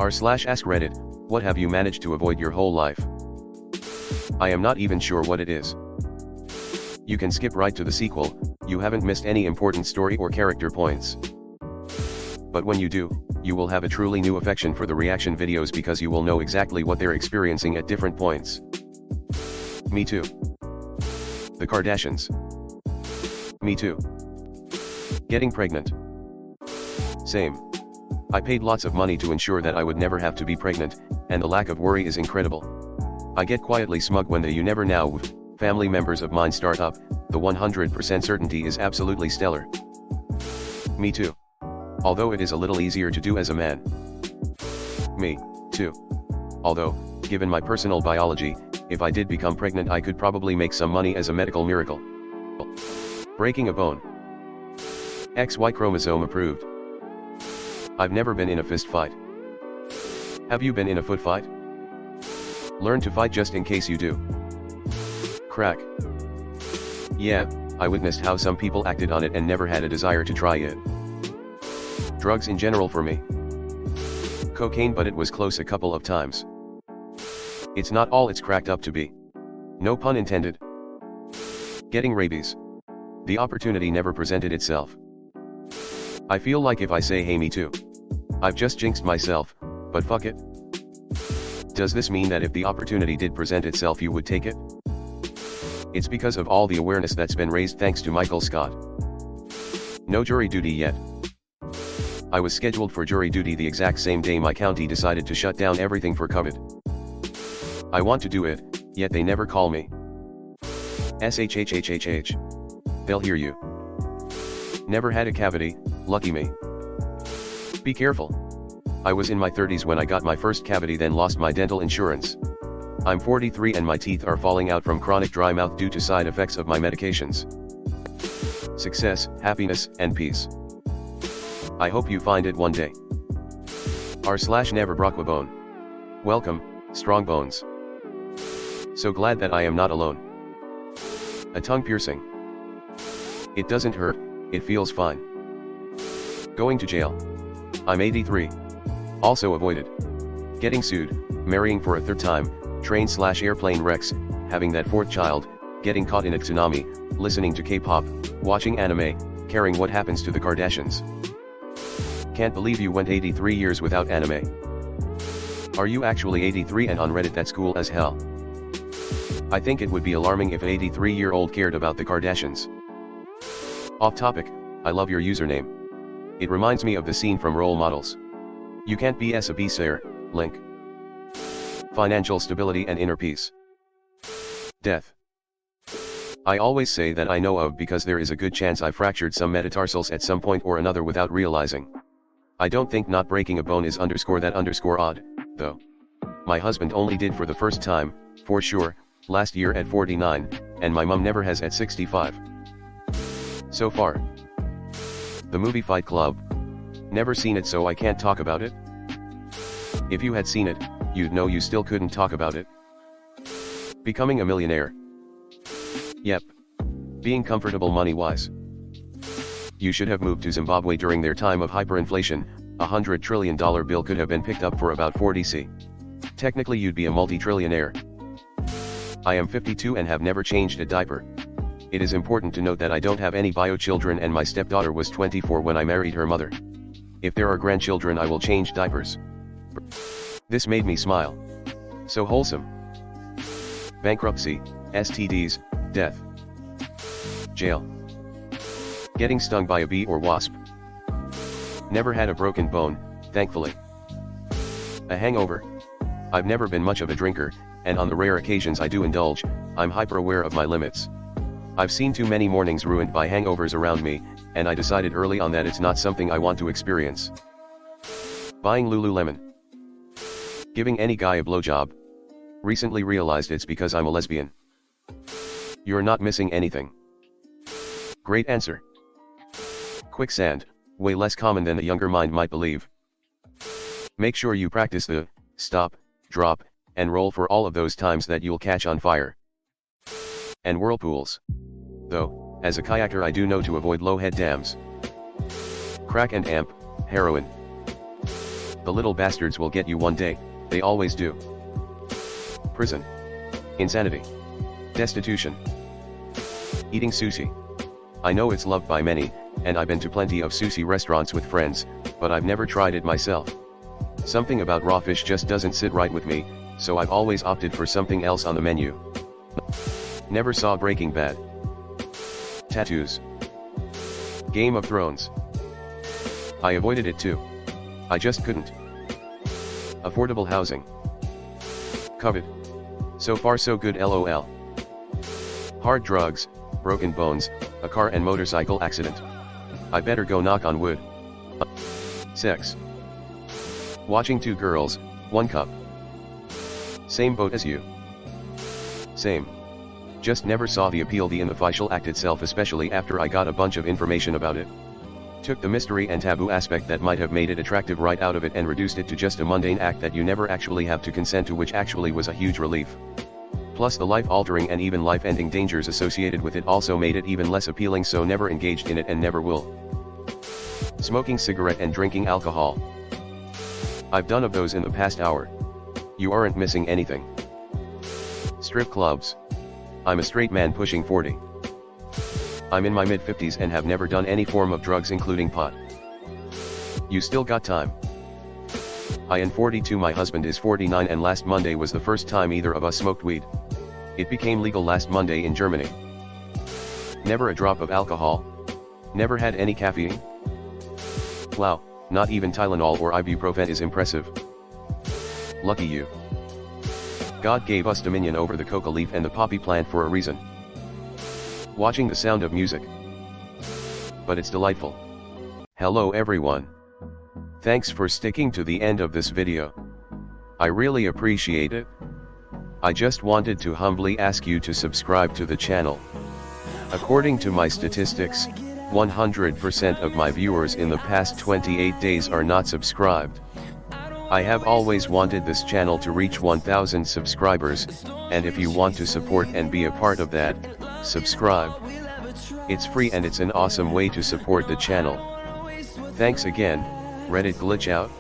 r/AskReddit, what have you managed to avoid your whole life? I am not even sure what it is. You can skip right to the sequel, you haven't missed any important story or character points. But when you do, you will have a truly new affection for the reaction videos because you will know exactly what they're experiencing at different points. Me too. The Kardashians. Me too. Getting pregnant. Same. I paid lots of money to ensure that I would never have to be pregnant, and the lack of worry is incredible. I get quietly smug when the "you never know" family members of mine start up. The 100% certainty is absolutely stellar. Me too. Although it is a little easier to do as a man. Me too. Although, given my personal biology, if I did become pregnant I could probably make some money as a medical miracle. Breaking a bone. XY chromosome approved. I've never been in a fist fight. Have you been in a foot fight? Learn to fight just in case you do. Crack. Yeah, I witnessed how some people acted on it and never had a desire to try it. Drugs in general for me. Cocaine, but it was close a couple of times. It's not all it's cracked up to be. No pun intended. Getting rabies. The opportunity never presented itself. I feel like if I say "hey, me too," I've just jinxed myself, but fuck it. Does this mean that if the opportunity did present itself you would take it? It's because of all the awareness that's been raised thanks to Michael Scott. No jury duty yet. I was scheduled for jury duty the exact same day my county decided to shut down everything for COVID. I want to do it, yet they never call me. SHHHHH. They'll hear you. Never had a cavity, lucky me. Be careful. I was in my 30s when I got my first cavity, then lost my dental insurance. I'm 43 and my teeth are falling out from chronic dry mouth due to side effects of my medications. Success, happiness, and peace. I hope you find it one day. r/never broke a bone. Welcome, strong bones. So glad that I am not alone. A tongue piercing. It doesn't hurt, it feels fine. Going to jail. I'm 83. Also avoided. Getting sued, marrying for a third time, train/airplane wrecks, having that fourth child, getting caught in a tsunami, listening to K-pop, watching anime, caring what happens to the Kardashians. Can't believe you went 83 years without anime. Are you actually 83 and on Reddit? That's cool as hell. I think it would be alarming if an 83-year-old cared about the Kardashians. Off topic, I love your username. It reminds me of the scene from Role Models. You can't be a besayer, link. Financial stability and inner peace. Death. I always say that I know of because there is a good chance I fractured some metatarsals at some point or another without realizing. I don't think not breaking a bone is _odd, though. My husband only did for the first time, for sure, last year at 49, and my mum never has at 65. So far. The movie Fight Club. Never seen it, so I can't talk about it. If you had seen it, you'd know you still couldn't talk about it. Becoming a millionaire. Yep. Being comfortable money-wise. You should have moved to Zimbabwe during their time of hyperinflation. $100 trillion bill could have been picked up for about 40C. Technically you'd be a multi-trillionaire. I am 52 and have never changed a diaper. It is important to note that I don't have any bio children and my stepdaughter was 24 when I married her mother. If there are grandchildren I will change diapers. This made me smile. So wholesome. Bankruptcy, STDs, death. Jail. Getting stung by a bee or wasp. Never had a broken bone, thankfully. A hangover. I've never been much of a drinker, and on the rare occasions I do indulge, I'm hyper aware of my limits. I've seen too many mornings ruined by hangovers around me, and I decided early on that it's not something I want to experience. Buying Lululemon. Giving any guy a blowjob. Recently realized it's because I'm a lesbian. You're not missing anything. Great answer. Quicksand, way less common than a younger mind might believe. Make sure you practice the stop, drop, and roll for all of those times that you'll catch on fire. And whirlpools. Though, as a kayaker I do know to avoid low head dams. Crack and amp, heroin. The little bastards will get you one day, they always do. Prison. Insanity. Destitution. Eating sushi. I know it's loved by many, and I've been to plenty of sushi restaurants with friends, but I've never tried it myself. Something about raw fish just doesn't sit right with me, so I've always opted for something else on the menu. Never saw Breaking Bad. Tattoos. Game of Thrones. I avoided it too. I just couldn't. Affordable housing. COVID. So far so good lol. Hard drugs, broken bones, a car and motorcycle accident. I better go knock on wood. Sex. Watching two girls, one cup. Same boat as you. Same. Just never saw the appeal in the facial act itself, especially after I got a bunch of information about it. Took the mystery and taboo aspect that might have made it attractive right out of it and reduced it to just a mundane act that you never actually have to consent to, which actually was a huge relief. Plus the life-altering and even life-ending dangers associated with it also made it even less appealing, so never engaged in it and never will. Smoking cigarette and drinking alcohol. I've done of those in the past hour. You aren't missing anything. Strip clubs. I'm a straight man pushing 40. I'm in my mid-50s and have never done any form of drugs including pot. You still got time. I am 42, my husband is 49, and last Monday was the first time either of us smoked weed. It became legal last Monday in Germany. Never a drop of alcohol. Never had any caffeine. Wow, not even Tylenol or ibuprofen is impressive. Lucky you. God gave us dominion over the coca leaf and the poppy plant for a reason. Watching The Sound of Music. But it's delightful. Hello everyone. Thanks for sticking to the end of this video. I really appreciate it. I just wanted to humbly ask you to subscribe to the channel. According to my statistics, 100% of my viewers in the past 28 days are not subscribed. I have always wanted this channel to reach 1000 subscribers, and if you want to support and be a part of that, subscribe. It's free and it's an awesome way to support the channel. Thanks again. Reddit glitch out.